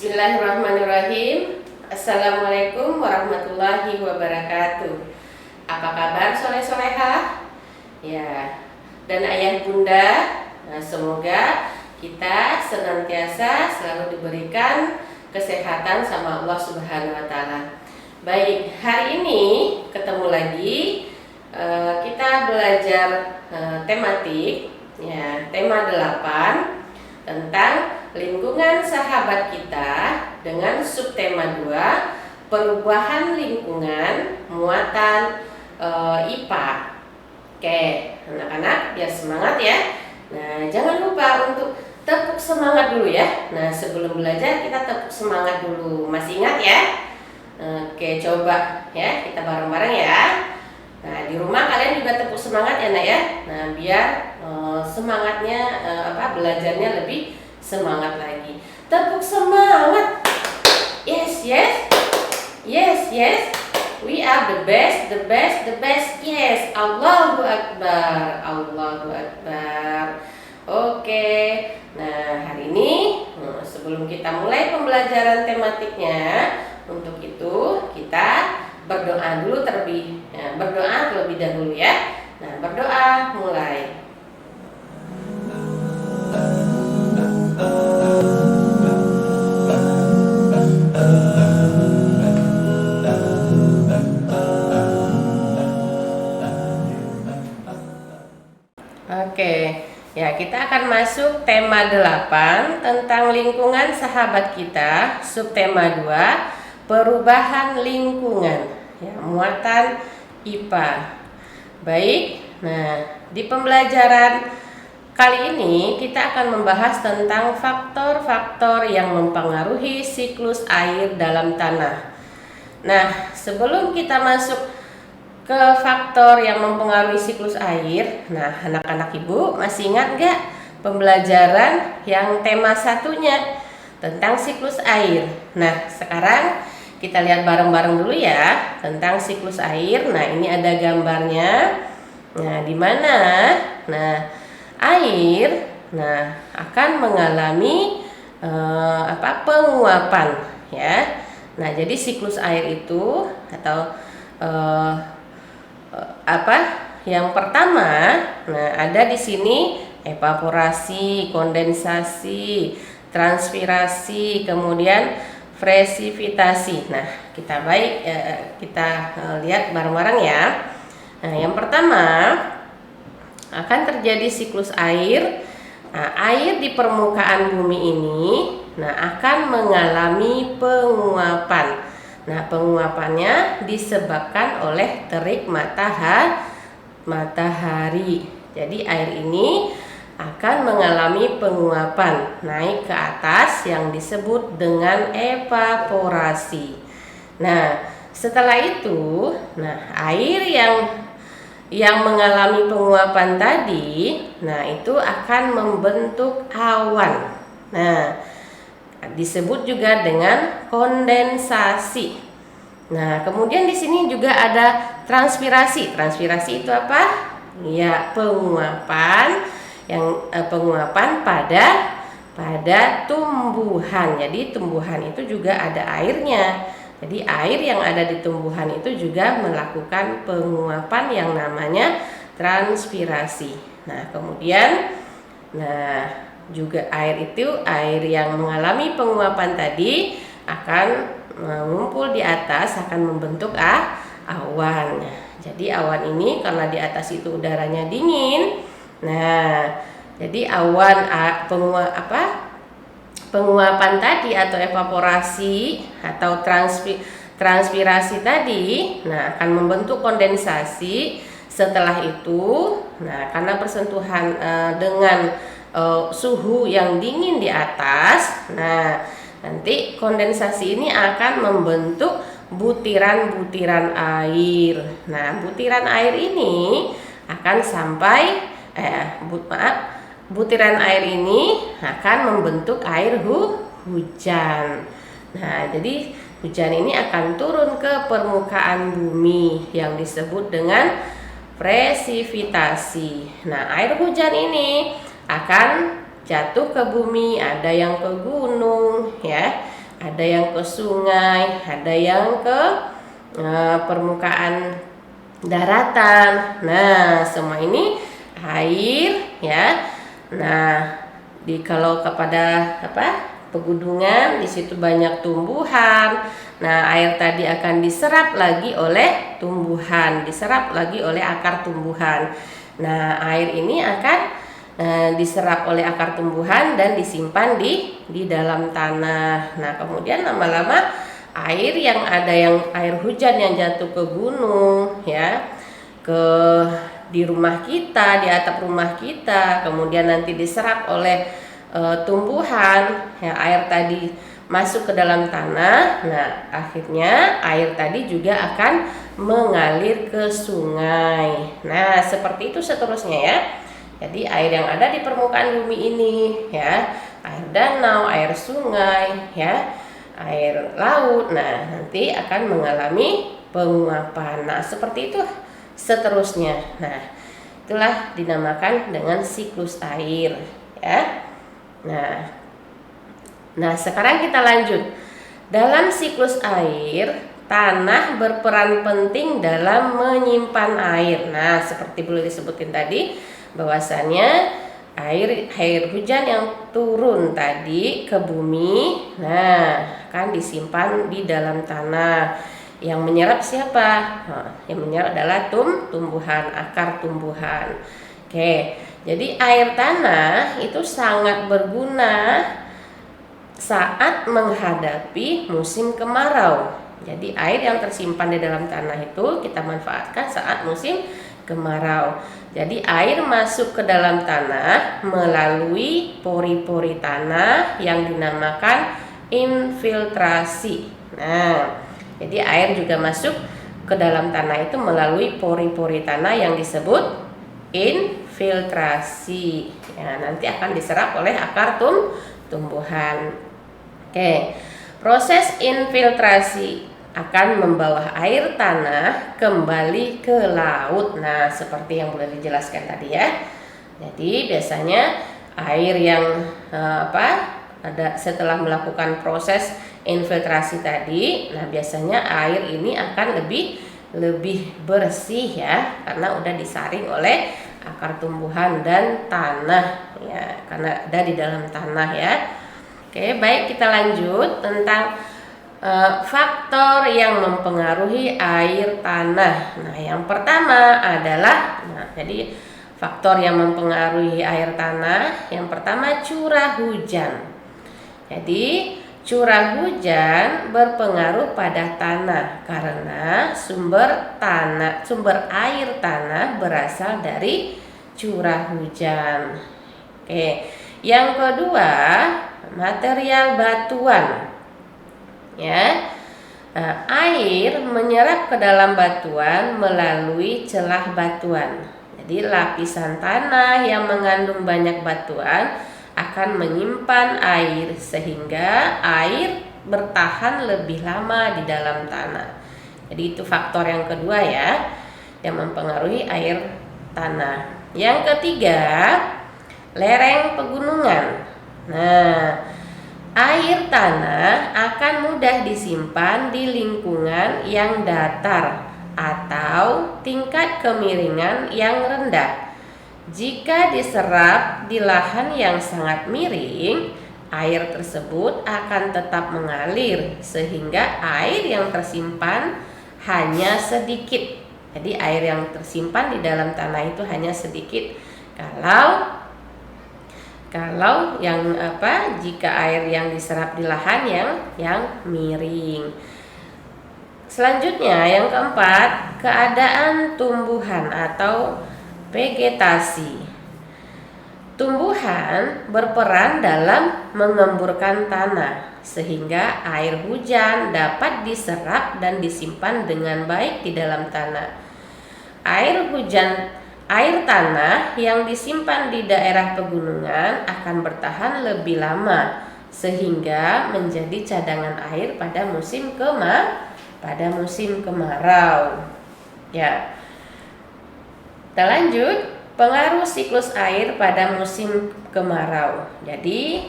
Bismillahirrahmanirrahim. Assalamualaikum warahmatullahi wabarakatuh. Apa kabar soleh-solehah? Ya, dan ayah bunda, semoga kita senantiasa selalu diberikan kesehatan sama Allah Subhanahu wa Ta'ala. Baik, hari ini ketemu lagi, kita belajar tematik, ya, tema 8 tentang lingkungan sahabat kita dengan subtema 2, perubahan lingkungan muatan IPA. Oke, anak-anak biar semangat ya. Nah, jangan lupa untuk tepuk semangat dulu ya. Nah, sebelum belajar kita tepuk semangat dulu. Masih ingat ya? Oke, coba ya, kita bareng-bareng ya. Nah, di rumah kalian juga tepuk semangat ya, Nak ya. Nah, biar semangatnya belajarnya lebih semangat lagi. Tepuk semangat. Yes, yes. Yes, yes. We are the best, the best, the best. Yes. Allahu Akbar. Allahu Akbar. Oke. Nah, hari ini sebelum kita mulai pembelajaran tematiknya, untuk itu kita berdoa dulu berdoa terlebih dahulu ya. Nah, berdoa mulai. Oke, ya kita akan masuk tema 8 tentang lingkungan sahabat kita, subtema 2, perubahan lingkungan, ya, muatan IPA. Baik, nah di pembelajaran kali ini kita akan membahas tentang faktor-faktor yang mempengaruhi siklus air dalam tanah. Nah, sebelum kita masuk ke faktor yang mempengaruhi siklus air, nah anak-anak ibu masih ingat gak pembelajaran yang tema satunya tentang siklus air? Nah, sekarang kita lihat bareng-bareng dulu ya tentang siklus air. Nah, ini ada gambarnya. Nah, di mana? Nah, air akan mengalami penguapan ya. Nah, jadi siklus air itu atau yang pertama, nah ada di sini evaporasi, kondensasi, transpirasi, kemudian presipitasi. Nah, kita lihat bareng-bareng ya. Nah, yang pertama akan terjadi siklus air. Nah, air di permukaan bumi ini akan mengalami penguapan. Nah, penguapannya disebabkan oleh terik matahari. Jadi air ini akan mengalami penguapan naik ke atas yang disebut dengan evaporasi. Nah, setelah itu, air yang mengalami penguapan tadi, itu akan membentuk awan. Nah, disebut juga dengan kondensasi. Nah, kemudian di sini juga ada transpirasi. Transpirasi itu apa? Ya, penguapan pada tumbuhan. Jadi tumbuhan itu juga ada airnya. Jadi air yang ada di tumbuhan itu juga melakukan penguapan yang namanya transpirasi. Nah, kemudian juga air yang mengalami penguapan tadi akan mengumpul di atas, akan membentuk awan. Jadi awan ini karena di atas itu udaranya dingin. Nah, jadi awan penguapan tadi atau evaporasi atau transpirasi tadi akan membentuk kondensasi. Setelah itu, karena bersentuhan dengan suhu yang dingin di atas, nanti kondensasi ini akan membentuk butiran-butiran air. Nah, butiran air ini akan butiran air ini akan membentuk air hujan. Nah, jadi hujan ini akan turun ke permukaan bumi yang disebut dengan presipitasi. Nah, air hujan ini akan jatuh ke bumi, ada yang ke gunung ya, ada yang ke sungai, ada yang ke permukaan daratan. Nah, semua ini air ya. Nah, kalau kepada pegunungan, di situ banyak tumbuhan. Nah, air tadi akan diserap lagi oleh tumbuhan, diserap lagi oleh akar tumbuhan. Nah, air ini akan diserap oleh akar tumbuhan dan disimpan di dalam tanah. Nah, kemudian lama-lama air air hujan yang jatuh ke gunung ya, di rumah kita, di atap rumah kita, kemudian nanti diserap oleh tumbuhan ya, air tadi masuk ke dalam tanah. Nah, akhirnya air tadi juga akan mengalir ke sungai. Nah, seperti itu seterusnya ya. Jadi air yang ada di permukaan bumi ini ya, air danau, air sungai ya, air laut, nah nanti akan mengalami penguapan. Nah, seperti itu seterusnya. Nah, itulah dinamakan dengan siklus air ya. Nah, sekarang kita lanjut. Dalam siklus air, tanah berperan penting dalam menyimpan air. Nah, seperti boleh disebutin tadi, bahwasannya air hujan yang turun tadi ke bumi, nah akan disimpan di dalam tanah. Yang menyerap siapa? Nah, yang menyerap adalah tumbuhan, akar tumbuhan. Oke, jadi air tanah itu sangat berguna saat menghadapi musim kemarau. Jadi air yang tersimpan di dalam tanah itu kita manfaatkan saat musim kemarau. Jadi air masuk ke dalam tanah melalui pori-pori tanah yang dinamakan infiltrasi. Nah, jadi air juga masuk ke dalam tanah itu melalui pori-pori tanah yang disebut infiltrasi. Ya, nanti akan diserap oleh akar tumbuhan. Oke, proses infiltrasi akan membawa air tanah kembali ke laut. Nah, seperti yang boleh dijelaskan tadi ya. Jadi biasanya air yang ada setelah melakukan proses infiltrasi tadi, nah biasanya air ini akan lebih bersih ya, karena udah disaring oleh akar tumbuhan dan tanah ya, karena ada di dalam tanah ya. Oke, baik, kita lanjut tentang faktor yang mempengaruhi air tanah. Nah, yang pertama adalah, jadi faktor yang mempengaruhi air tanah, yang pertama curah hujan. Jadi curah hujan berpengaruh pada tanah karena sumber air tanah berasal dari curah hujan. Oke, yang kedua material batuan. Ya, air menyerap ke dalam batuan melalui celah batuan. Jadi lapisan tanah yang mengandung banyak batuan akan menyimpan air sehingga air bertahan lebih lama di dalam tanah. Jadi itu faktor yang kedua ya, yang mempengaruhi air tanah. Yang ketiga, lereng pegunungan. Nah, air tanah akan mudah disimpan di lingkungan yang datar atau tingkat kemiringan yang rendah. Jika diserap di lahan yang sangat miring, air tersebut akan tetap mengalir sehingga air yang tersimpan hanya sedikit. Jadi air yang tersimpan di dalam tanah itu hanya sedikit. Kalau jika air yang diserap di lahan yang miring. Selanjutnya yang keempat, keadaan tumbuhan atau vegetasi. Tumbuhan berperan dalam mengemburkan tanah sehingga air hujan dapat diserap dan disimpan dengan baik di dalam tanah. Air tanah yang disimpan di daerah pegunungan akan bertahan lebih lama sehingga menjadi cadangan air pada musim kemarau. Ya. Kita lanjut, pengaruh siklus air pada musim kemarau. Jadi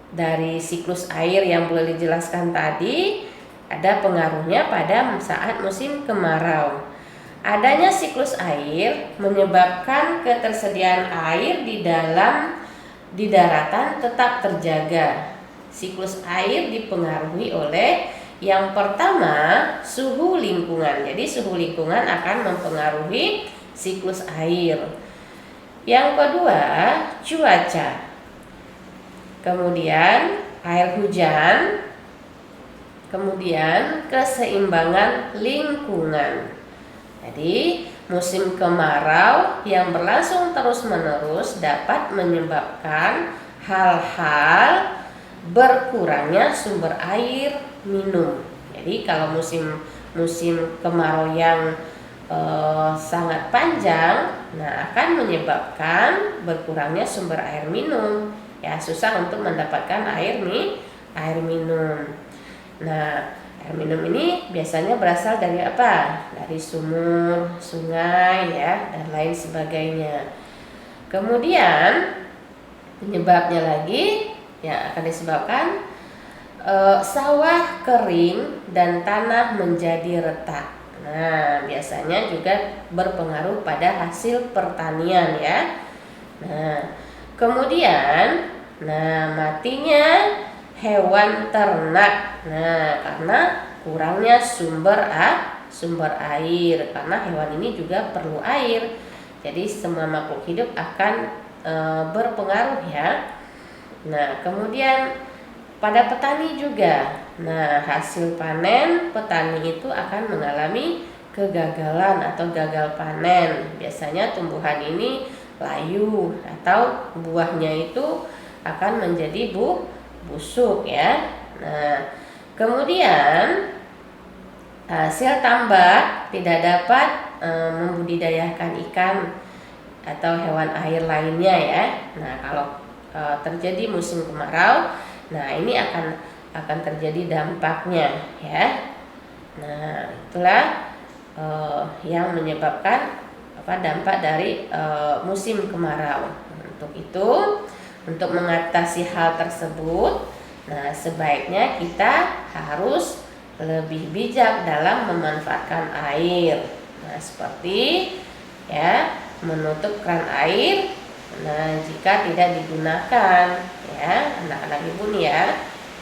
dari siklus air yang boleh dijelaskan tadi, ada pengaruhnya pada saat musim kemarau. Adanya siklus air menyebabkan ketersediaan air di daratan tetap terjaga. Siklus air dipengaruhi oleh yang pertama suhu lingkungan. Jadi suhu lingkungan akan mempengaruhi siklus air. Yang kedua cuaca. Kemudian air hujan. Kemudian keseimbangan lingkungan. Jadi musim kemarau yang berlangsung terus-menerus dapat menyebabkan hal-hal berkurangnya sumber air minum. Jadi kalau musim kemarau yang sangat panjang, nah akan menyebabkan berkurangnya sumber air minum. Ya, susah untuk mendapatkan air minum. Nah, air minum ini biasanya berasal dari apa? Dari sumur, sungai ya, dan lain sebagainya. Kemudian penyebabnya lagi yang akan disebabkan sawah kering dan tanah menjadi retak. Nah, biasanya juga berpengaruh pada hasil pertanian ya. Nah, kemudian matinya hewan ternak. Nah, karena kurangnya sumber air, karena hewan ini juga perlu air. Jadi semua makhluk hidup akan berpengaruh ya. Nah, kemudian pada petani juga. Nah, hasil panen petani itu akan mengalami kegagalan atau gagal panen. Biasanya tumbuhan ini layu atau buahnya itu akan menjadi busuk ya. Nah, kemudian hasil tambak tidak dapat membudidayakan ikan atau hewan air lainnya ya. Nah, kalau terjadi musim kemarau, nah ini akan terjadi dampaknya ya. Nah, itulah yang menyebabkan dampak dari musim kemarau. Untuk itu, untuk mengatasi hal tersebut, nah sebaiknya kita harus lebih bijak dalam memanfaatkan air. Nah, seperti ya menutup keran air. Nah, jika tidak digunakan ya, anak-anak ibu nih ya.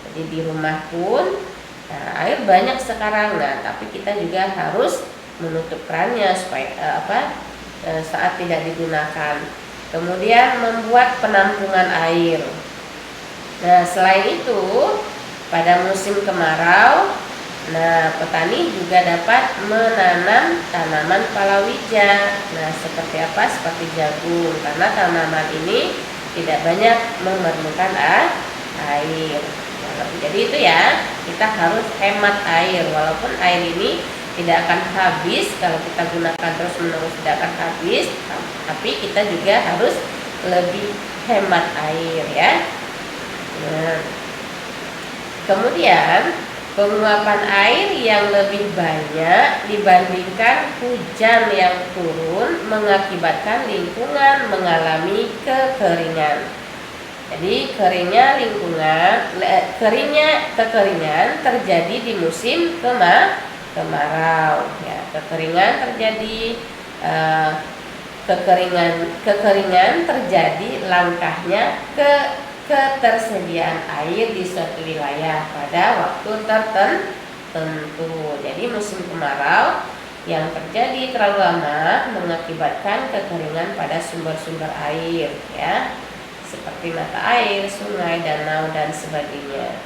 Jadi di rumah pun air banyak sekarang. Nah, tapi kita juga harus menutup kerannya supaya saat tidak digunakan. Kemudian membuat penampungan air. Nah, selain itu pada musim kemarau, nah petani juga dapat menanam tanaman palawija. Nah, seperti apa? Seperti jagung, karena tanaman ini tidak banyak memerlukan air. Jadi itu ya, kita harus hemat air. Walaupun air ini tidak akan habis kalau kita gunakan terus-menerus, tidak akan habis, tapi kita juga harus lebih hemat air ya. Nah, kemudian penguapan air yang lebih banyak dibandingkan hujan yang turun mengakibatkan lingkungan mengalami kekeringan. Jadi kekeringan terjadi di musim kemarau ya. Kekeringan terjadi langkahnya ketersediaan air di suatu wilayah pada waktu tertentu. Jadi musim kemarau yang terjadi terlalu lama mengakibatkan kekeringan pada sumber-sumber air ya, seperti mata air, sungai, danau dan sebagainya.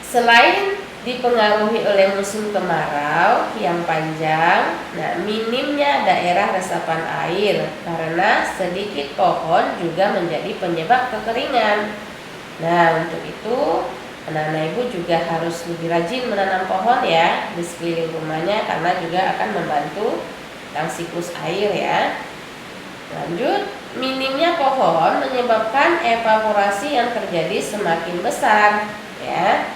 Selain dipengaruhi oleh musim kemarau yang panjang, nah minimnya daerah resapan air karena sedikit pohon juga menjadi penyebab kekeringan. Nah, untuk itu anak-anak ibu juga harus lebih rajin menanam pohon ya di sekeliling rumahnya, karena juga akan membantu tentang siklus air ya. Lanjut, minimnya pohon menyebabkan evaporasi yang terjadi semakin besar ya.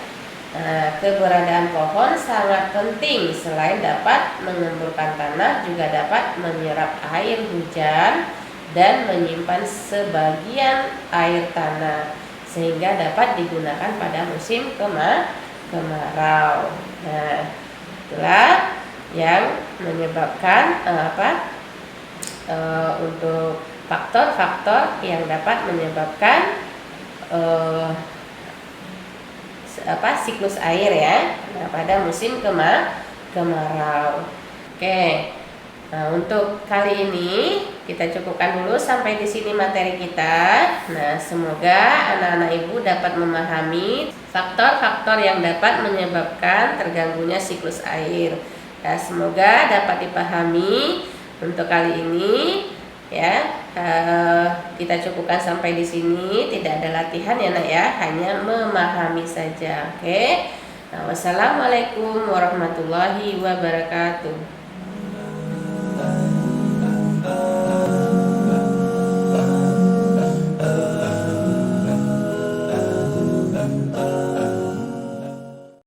Nah, keberadaan pohon sangat penting. Selain dapat mengemburkan tanah, juga dapat menyerap air hujan dan menyimpan sebagian air tanah sehingga dapat digunakan pada musim kemarau. Nah, itulah yang menyebabkan untuk faktor-faktor yang dapat menyebabkan siklus air ya. Nah, pada musim kemarau. Oke. Nah, untuk kali ini kita cukupkan dulu sampai di sini materi kita. Nah, semoga anak-anak ibu dapat memahami faktor-faktor yang dapat menyebabkan terganggunya siklus air. Ya, semoga dapat dipahami. Untuk kali ini ya, kita cukupkan sampai di sini. Tidak ada latihan ya nak ya, hanya memahami saja. Oke. Nah, wassalamualaikum warahmatullahi wabarakatuh.